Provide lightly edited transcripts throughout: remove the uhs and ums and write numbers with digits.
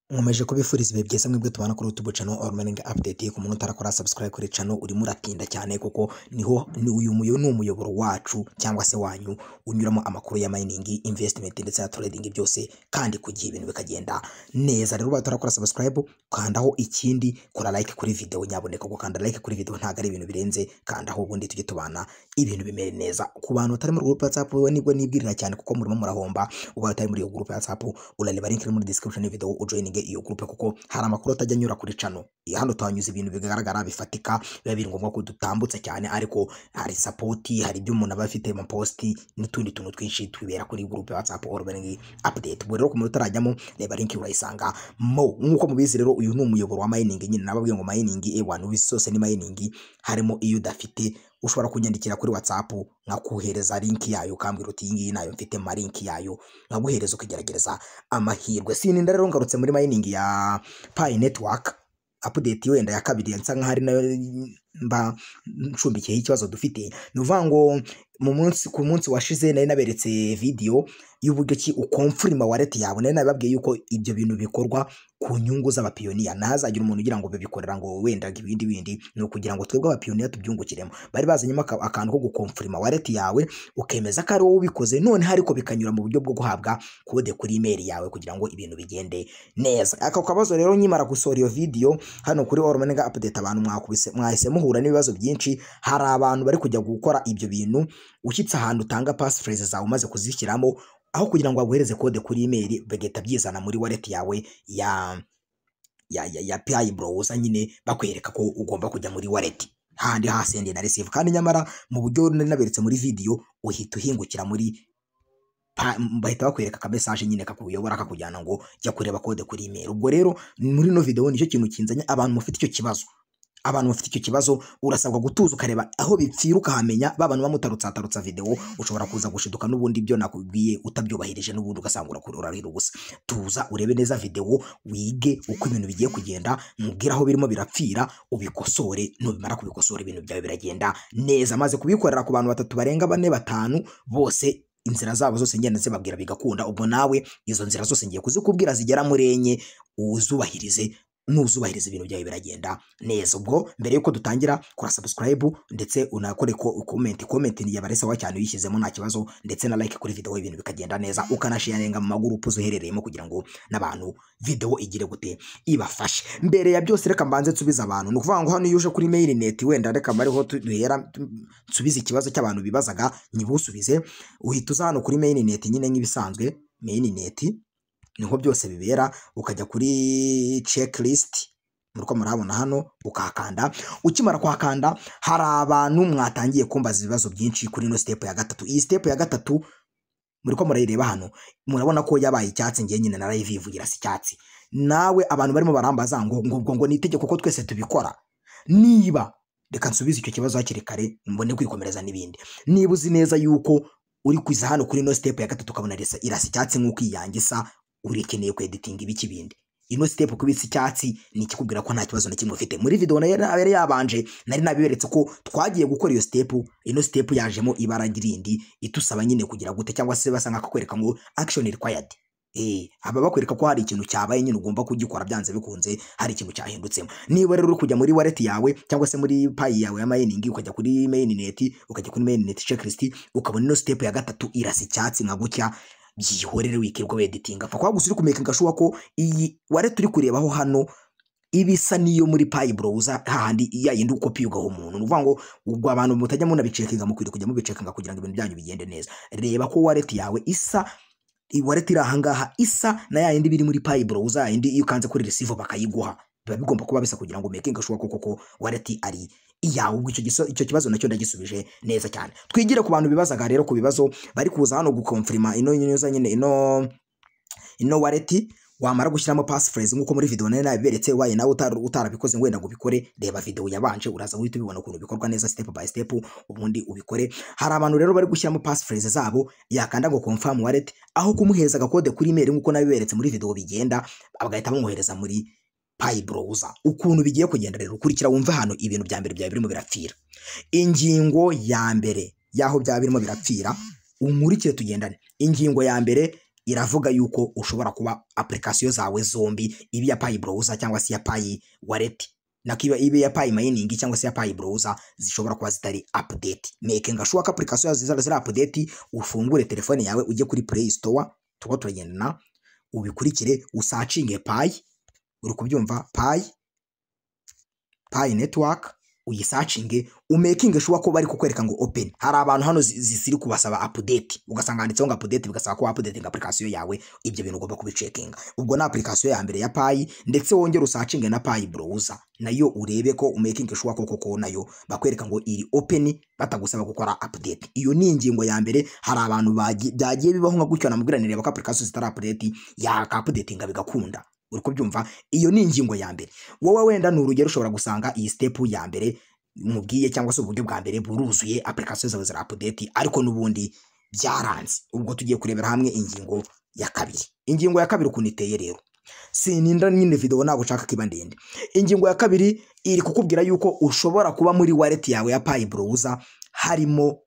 Nkomeje kubifuriza ibihe byiza mwebwe tubana kuri YouTube channel All Morning Update. Ku muntu utarakora subscribe kuri channel urimo uratinda cyane kuko uyu ni umuyoboro wacu cyangwa se wanyu unyuramo amakuru ya mining, investment ndetse na trading byose kandi ku gihe ibintu bikagenda neza. Rero batarakora subscribe kandaho ikindi kora like kuri video, nyaboneka gukanda like kuri video ntago ari ibintu birenze, kandaho ubundi tujye tubana ibintu bimere neza. Ku bantu utari muri group WhatsApp nibwo nibwirira cyane kuko murimo murahomba. Uba utari muri iyo group WhatsApp urareba link muri description ya video ujoininge iyo group kuko hari amakuru atajya anyura kuri channel. Hano twanyuze ibintu bigaragara bifatika biba biri ngombwa ko dutambutse cyane, ariko hari support, hari ibyo umuntu aba afite mu post n'utundi tuntu twinshi twibera kuri group WhatsApp All Morning Update. Bwo rero ku muntu utarajyamo reba link urayisanga nkuko mubizi. Rero uyu ni umuyoboro wa mining nyine nababwiye ngo mining abantu bisose ni mining, harimo iyo udafite ushobora kunyandikira kuri WhatsApp nkakuhereza link yayo ukambwira uti iyi nayo mfite ma link yayo nkaguhereza ukigerageza amahirwe. Sininda rero ngarutse muri mining ya Pi Network update wenda ya kabiri nsa nk'ahari nayo mba ncumbikiye ikibazo dufite. Nuvuga ngo ku munsi washize nari naberetse video y'uburyo ki ukonfirma wallet yawe, nari nababwiye yuko ibyo bintu bikorwa ku nyungu z'abapioneer, nahazagira umuntu ugira ngo bibikorera ngo wenda ibindi ni ukugira ngo twebwe abapioneer tubyungukiremo. Bari bazanyemo akantu ko gukonfirma wallet yawe ukemeza ko ari wowe ubikoze, none hariko bikanyura mu buryo bwo guhabwa kode kuri email yawe kugira ngo ibintu bigende neza. Aka kabazo rero nyimara gusohora iyo video hano kuri All Morning Update, abantu mwahise muhura n'ibibazo byinshi. Hari abantu bari kujya gukora ibyo bintu ushyitse ahantu utanga passphrase zawe umaze kuzishyiramo, aho kugira ngo aguhereze kode kuri email bageta byizana muri wallet yawe ya Pi browser nyine bakwereka ko ugomba kujya muri wallet handi hasende na receive, kandi nyamara mu buryo naberetse muri video uhita uhingukira muri bahita bakwereka ka message nyine kakuyobora kakujyana ngo jya kureba kode kuri email. Ubwo rero muri no video nicyo kintu kinzanye abantu mufite icyo kibazo. Abantu bafite icyo kibazo urasabwa gutuza ukareba aho bipfira ukahamenya. Babantu bamutarutsa video ushobora kuza gushiduka n'ubundi byo nakubwiye utabyubahirije n'ubundi ugasangura kuri urarira ubusa. Tuza urebe neza video wige uko ibintu bigiye kugenda, mubwira aho birimo birapfira ubikosore, nubimara kubikosora ibintu byawe biragenda neza. Maze kubikorera ku bantu 3 barenga 4 5 bose inzira zabo zose ngenda zibabwira bigakunda. Ubwo nawe izo nzira zose ngiye kuzikubwira zigera muri enye uzubahirize, nuzubahiriza ibintu byawe biragenda neza. Ubwo mbere yuko dutangira kora subscribe ndetse unakore comment ni yabaresa wa cyane uyishyizemo nta kibazo, ndetse na like kuri video ibintu bikagenda neza, ukanasharinga mu magurupu uherereyemo kugira ngo n'abantu video igire gute ibafashe. Mbere ya byose reka mbanze nsubiza abantu, no kuvuga ngo hano yuje kuri Mainnet wenda reka mariho duhera nsubiza ikibazo cy'abantu bibazaga nyibusubize. Uhita uza hano kuri Mainnet nyine nk'ibisanzwe, Mainnet niho byose bibera, ukajya kuri checklist muriko murabona hano ukakanda. Ukimara kwakanda hari abantu mwatangiye kumbaza ibibazo byinshi kuri no step ya gatatu. Iyi step ya gatatu muriko murayireba hano murabona ko yabaye icyatsi, ngiye nyine narayivivugira si icyatsi. Nawe abantu barimo barambaza ngo nitegeko ko twese tubikora. Niba reka nsubize icyo kibazo hakiri kare mbone kwikomereza n'ibindi. Niba uzi neza yuko uri kwiza hano kuri no step ya gatatu ukabona irasa icyatsi nk'uko iyangisa, urikeneye ku editing ibiki bindi. Ino step kubitsa icyatsi ni ikikubwira ko nta kibazo na kimwe ufite. Muri video na yabanje nari nabiberetse ko twagiye gukora iyo step. Ino step yajemo ibara girindi itusaba nyine kugira gute, cyangwa se basanga kakwereka ngo action required. Aba bakwereka ko hari ikintu cyabaye nyine ugomba kugikora byanze bikunze, hari ikintu cyahindutsemo. Niba rero uri kujya muri wallet yawe cyangwa se muri Pi yawe ya mining ukajya kuri Mainnet, ukajya kuri Mainnet checklist ukabona ino step ya gatatu irasa icyatsi nka gutya, byihorere wikirwa editing apfa kwa gusuri kumekinga shuwa ko iyi wallet turi kurebaho hano ibisa niyo muri Pi browser hahandi yayindi uko piyugaho umuntu. Nuvuga ngo ubwo abantu mutajya munabicekinga mukwiriye kujya mubicekinga kugira ngo ibintu byanyu bigende neza. Reba ko wallet yawe isa, wallet iri ahangaha isa na yayindi biri muri Pi browser, yayindi iyo kanze kuri receive bakayiguha. Biba bigomba kuba bisa kugira ngo making shuwa koko wallet ari iyawe. Ubwo icyo kibazo nacyo ndagisubije neza cyane. Twigire ku bantu bibazaga rero ku bibazo bari kuza hano gukonfirma ino nyuza nyine ino wallet. Wamara gushyiramo passphrase nkuko muri video nari nabiberetse, waye nawe utarabikoze ngwenda ngo ubikore, reba video yabanje uraza uhita ubibona ukuntu bikorwa neza step by step ubundi ubikore. Hari abantu rero bari gushyiramo passphrase zabo yakanda ngo confirm wallet, aho kumuhereza gakode kuri email nkuko nabiberetse muri video bigenda, abagahita bamwohereza muri Pi browser. Ukuntu bigiye kugenda rero ukurikira wumve hano ibintu bya mbere bya birimo birapfira. Ingingo ya mbere yaho bya birimo birapfira unkurikire tugendane. Ingingo ya mbere iravuga yuko ushobora kuba application zawe zombi ibi ya Pi browser cyangwa se ya Pi wallet nakiba ibi ya Pi mining cyangwa se ya Pi browser zishobora kuba zitari update. Making sure ko application zawe ziri update, ufungure telefone yawe ujye kuri Play Store, tuko turagendana ubikurikire usacinge Pi, uri kubyumva Pi network uyisacinge umaking sure ko bari kukwereka ngo open. Hari abantu hano zisiri kubasaba update, ugasanga handitseho ngo update, bigasaba ko updating application yawe, ibyo bintu ugomba kubicekinga. Ubwo na application ya mbere ya Pi, ndetse wongera usacinge na Pi browser nayo urebe ko umaking sure ko nayo bakwereka ngo iri open batagusaba gukora update. Iyo ni ingingo ya mbere. Hari abantu byagiye bibaho nka gutyo namubwiranire baka application zitara update ya updatinga bigakunda, uri kubyumva. Iyo ni ingingo ya mbere. Wowe wenda ni urugero ushobora gusanga iyi step ya mbere mubwiye cyangwa se uburyo bwa mbere buruzuye, application zawe zira update, ariko nubundi byaranze. Ubwo tugiye kurebera hamwe ingingo ya kabiri. Ingingo ya kabiri ukuntu iteye rero, sininda nyine video ntabwo nshaka kiba ndende. Ingingo ya kabiri iri kukubwira yuko ushobora kuba muri wallet yawe ya Pi browser harimo,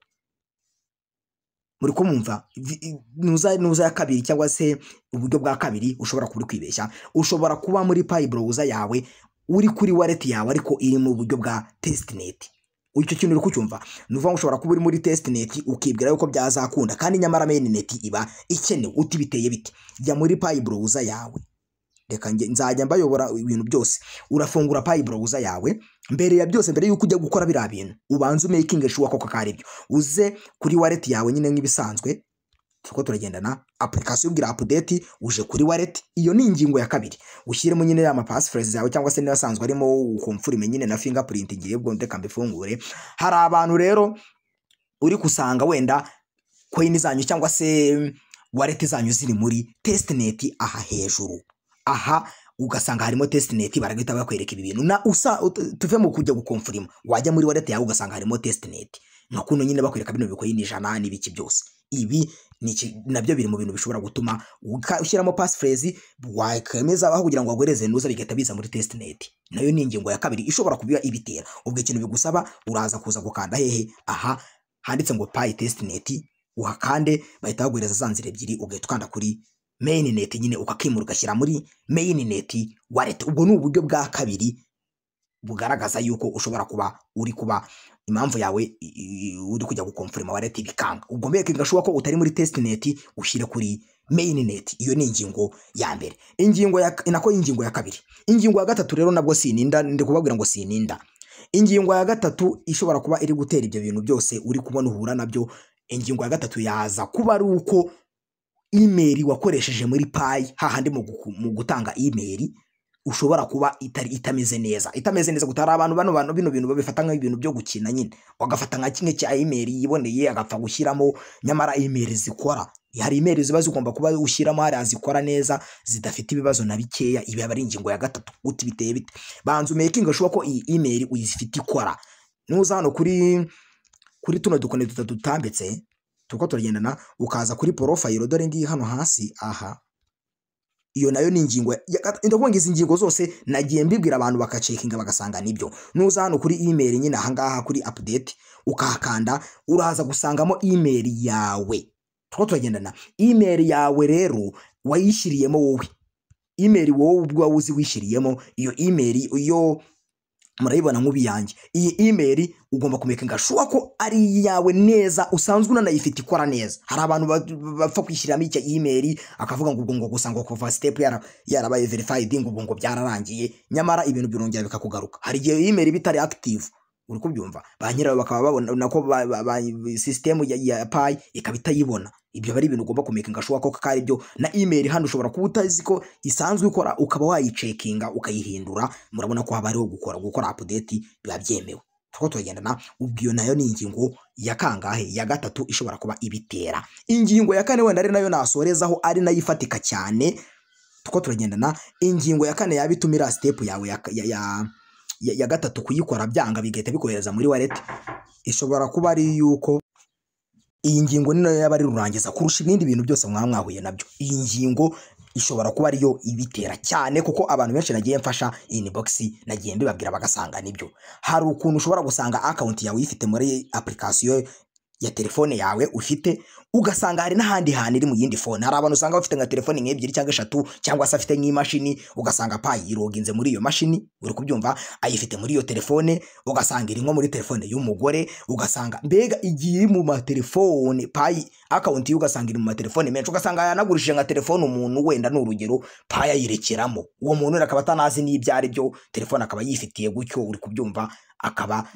muri kumumva, nuza ya kabiri cyangwa se uburyo bwa kabiri ushobora kuri kwibeshya. Ushobora kuba muri Pi browser yawe uri kuri wallet yawe ariko iri mu buryo bwa testnet. Icyo kintu uri kucyumva, nuvuga ngo ushobora kuba uri muri testnet ukibwira yuko byazakunda kandi nyamara mainnet iba ikenewe. Uti biteye biti, jya muri Pi browser yawe. Reka nzajya mbayobora ibintu byose. Urafungura Pi browser yawe, mbere ya byose, mbere yuko ujya gukora bira bintu ubanze making sure ko kakari byo. Uze kuri wallet yawe nyine nk'ibisanzwe, tuko turagendana application ugira update, uje kuri wallet. Iyo ni ingingo ya kabiri. Ushyiremo nyine ya passphrase yawe cyangwa se nibasanzwe arimo ukomfurime nyine na fingerprint ngiye bwo ndeka mbifungure. Hari abantu rero uri kusanga wenda coin zanyu cyangwa se wallet zanyu ziri muri testnet aha hejuru, aha ugasanga harimo testnet, baragita bakwereka ibi bintu na tuve mu kujya gukomfurima, wajya muri wallet yawe ugasanga harimo testnet nakuno nyine bakwereka bino bikoyini ijana n'ibiki byose. Ibi nabyo biri mu bintu bishobora gutuma ushyiramo passphrase wakemeza aho kugira ngo agwereze nuza bigahita biza muri testnet. Nayo ni ingingo ya kabiri ishobora kubiba ibitera. Ubwo ikintu bigusaba uraza kuza gukanda hehe, aha handitse ngo Pi testnet, uhakande bahita bagwereza zanzira ebyiri, ugahita ukanda kuri mainnet nyine ukakimura ugashyira muri mainnet wallet. Ubwo ni uburyo bwa kabiri bugaragaza yuko ushobora kuba uri kuba impamvu yawe uri kujya gukomfirima wallet bikanga. Ubwo mbeke ngashuka ko utari muri testnet ushyire kuri mainnet. Iyo ni ingingo ya mbere. Ingingo ya ingingo ya kabiri. Ingingo ya gatatu rero nabwo sininda ndi kubabwira ngo sininda. Ingingo ya gatatu ishobora kuba iri gutera ibyo bintu byose uri kubona uhura nabyo. Ingingo ya gatatu yaza kuba ari uko email wakoresheje muri Pi hahandi mu gutanga email ushobora kuba itameze neza gutara abantu bino bintu babifata nk'ibintu byo gukina nyine, wagafata nka kimwe cya email yiboneye agapfa gushyiramo, nyamara email zikora. Hari email ziba zigomba kuba ushyiramo hari azikora neza zidafite ibibazo na bikeya. Ibi aba ari ingingo ya gatatu. Uti biteye bite, banzu making sure ko iyi email uyifite ikora. Nuza hano kuri tuno dukone tutambitse tuko turagendana, ukaza kuri profile dore ngiye hano hasi aha. Iyo nayo ni ingingo ndakubonga izi ingingo zose nagiye mbibwira abantu bakacekinga bagasanga nibyo. Nuza hano kuri email nyine aha ngaha kuri update ukahakanda, uraza gusangamo email yawe. Tuko turagendana email yawe rero wayishyiriyemo wowe, email wowe ubwo wuzi wishyiriyemo. Iyo email iyo murayibona nk'ubiyange, iyi email ugomba kumekinga sure ko ari yawe neza, usanzwe unanayifite ikora neza. Hari abantu bapfa kwishyiramo icyo email akavuga ngo ubwo ngo gusanga kuva step yarabaye verified ngo byararangiye, nyamara ibintu birongera bikakugaruka. Hari igihe email bitari active, uri kubyumva, ba nyirayo bakaba babona nako system ya Pi ikabita yibona. Ibyo bari ibintu ugomba kumekinga sure ko kakari byo. Na email hano ushobora kuba utazi ko isanzwe ikora, ukaba wayicekinga ukayihindura. Murabona ko haba hariho gukora update biba byemewe. Tuko tugendana. Ubwo nayo ni ingingo ya kangahe, ya gatatu ishobora kuba ibitera. Ingingo ya kane wenda ari nayo nasorezaho ari nayo ifatika cyane. Tuko turagendana. Ingingo ya kane yabitumira step yawe ya gatatu kuyikora byanga bigahita bikohereza muri wallet. Ishobora kuba ari yuko iyi ngingo ni nayo yabari rurangiza kurusha ibindi bintu byose mwahuye nabyo. Iyi ngingo ishobora kuba ariyo ibitera cyane, kuko abantu benshi nagiye mfasha inbox nagiye mbibabwira bagasanga nibyo. Hari ukuntu ushobora gusanga account yawe ifite muri application ya telefone yawe ufite, ugasanga hari n'ahandi hantu iri mu yindi phone. Hari abantu usanga bafite nka telefone nk'ebyiri cyangwa eshatu, cyangwa se afite nk'imashini, ugasanga payi yiroginze muri iyo mashini, uri kubyumva, ayifite muri iyo telefone, ugasanga iri nko muri telefone y'umugore, ugasanga mbega igiye iri mu matelefone, payi account ugasanga iri mu matelefone menshi, ugasanga yanagurishije nka telefone umuntu, wenda n'urugero payi ayirekeramo, uwo muntu akaba atanazi n'ibyo ari byo, telefone akaba yifitiye gutyo, uri kubyumva, akaba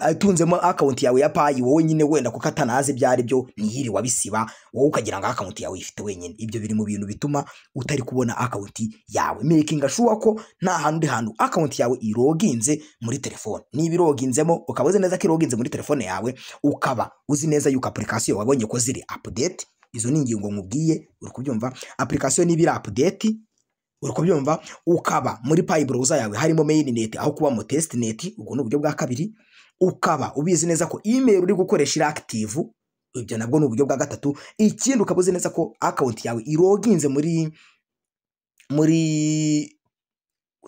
atunzemo account yawe ya payi, wowe nyine wenda kuko atanazi ibyo ari byo, niyiri wabisiba, wowe ukagira ngo account yawe ifite wenyine. Ibyo biri mu bintu bituma utari kubona account yawe. Making sure ko nta handi hantu account yawe iroginze muri telefone. Niba iroginzemo, ukaba uzi neza ko iroginze muri telefone yawe, ukaba uzi neza yuko application wabonye ko ziri update. Izo ni ingingo nkubwiye, uri kubyumva. Application niba iri update, uri kubyumva, ukaba muri payi browser yawe harimo mainnet aho kuba mu testnet, ubwo ni uburyo bwa kabiri. Ukaba ubizi neza ko email uri gukoresha iri active, ibyo nabwo ni uburyo bwa gatatu. Ikindi ukaba uzi neza ko account yawe iroginze muri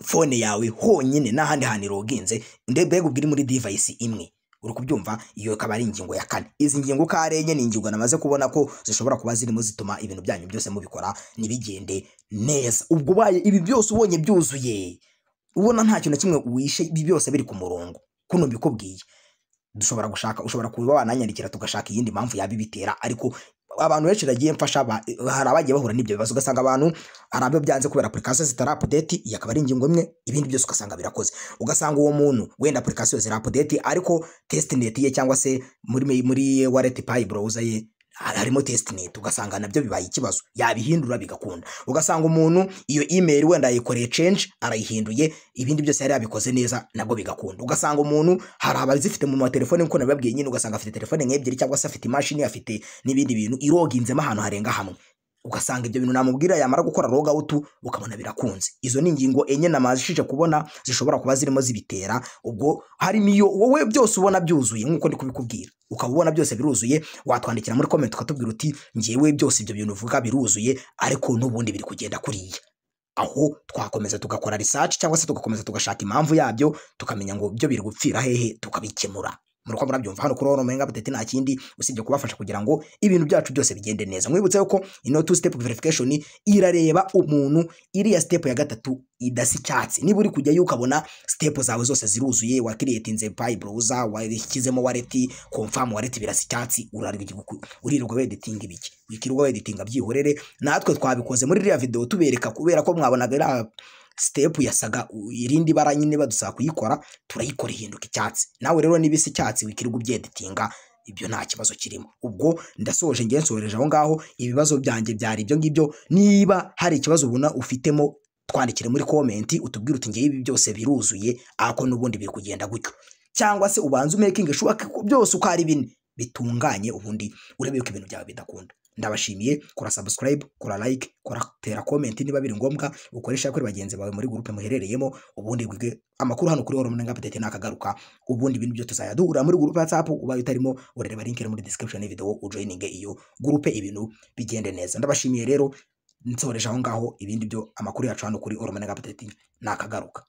phone yawe honyine, n'ahandi hantu iroginze, mbega ubwo iri muri device imwe, uri kubyumva. Iyo akaba ari ingingo ya kane. Izi ngingo uko ari enye ni ingingo namaze kubona ko zishobora kuba zirimo zituma ibintu byanyu byose mubikora nibigende neza. Ubwo baye ibi byose ubonye byuzuye, ubona nta kintu na kimwe wishe, ibi byose biri ku murongo, kuno mbikubwiye, ushobora kuba wananyandikira tugashaka iyindi mpamvu yabibitera. Ariko abantu benshi nagiye mfasha, hari abagiye bahura n'ibyo bibazo, ugasanga abantu hari abo byanze kubera application zitari update, yakaba ari ingingo imwe, ibindi byose ugasanga birakoze. Ugasanga uwo muntu wenda application ziri update, ariko testnet ye cyangwa se muri wallet payi browser ye harimo testnet, ugasanga nabyo bibaye ikibazo, yabihindura bigakunda. Ugasanga umuntu iyo email wenda ayikoreye change, arayihinduye, ibindi byose yari yabikoze neza, nabwo bigakunda. Ugasanga umuntu hari abazifite mu telefone nkuko nababwiye nyine, ugasanga afite telefone nk'ebyiri cyangwa se afite imashini, afite n'ibindi bintu iroginzemo ahantu harenga hamwe, ugasanga ibyo bintu namubwira yamara gukora log out ukabona birakunze. Izo ni ingingo enye namazishije kubona zishobora kuba zirimo zibitera. Ubwo harimo iyo wowe byose ubona byuzuye nkuko ndi kubikubwira, ukaba ubona byose biruzuye, watwandikira muri comment ukatubwira uti ngiyewe byose ibyo bintu uvuga biruzuye, ariko n'ubundi biri kugenda kuriya. Aho twakomeza tugakora research cyangwa se tugakomeza tugashaka impamvu yabyo, tukamenya ngo byo biri gupfira hehe, tukabikemura. Muruko murabyumva hano kuri Omega Update nta kindi usibye kubafasha kugira ngo ibintu byacu byose bigende neza. Mwibutse yuko ino two step verification irareba umuntu, iriya step ya gatatu idasi cyatsi. Niba uri kujya ukabona step zawe zose ziruzuye, wa creatinze payi browser, washyizemo wallet, confirm wallet birasi cyatsi, uririrwa editing ibiki, wikirirwa editing byihorere. Natwe twabikoze muri iriya video tubereka, kubera ko mwabonaga iriya step yasaga irindi bara nyine badusaba kuyikora, turayikora ihinduka icyatsi. Nawe rero niba isi icyatsi wikirirwa byeditinga, ibyo nta kibazo kirimo. Ubwo ndasoje nsoreje aho ngaho. Ibibazo byanjye byari ibyo ngibyo. Niba hari ikibazo ubona ufitemo, twandikire muri comment utubwire uti ngiye ibi byose biruzuye, ako n'ubundi biri kugenda gutyo, cyangwa se ubanze making sure ko byose uko ari bine bitunganye, ubundi urebe yuko ibintu byawe bidakunda. Ndabashimiye, kora subscribe, kora like, kora tera comment niba biri ngombwa, ukoresha kuri bagenzi bawe muri groupe muherereyemo, ubundi bwige amakuru hano kuri Omega Update nakagaruka. Ubundi ibintu byo tuzayadura muri groupe WhatsApp, ubaye utarimo urareba link muri description video ujoininge iyo groupe, ibintu bigende neza. Ndabashimiye rero, nsoreje aho ngaho. Ibindi byo amakuru yacu hano kuri Omega Update nakagaruka.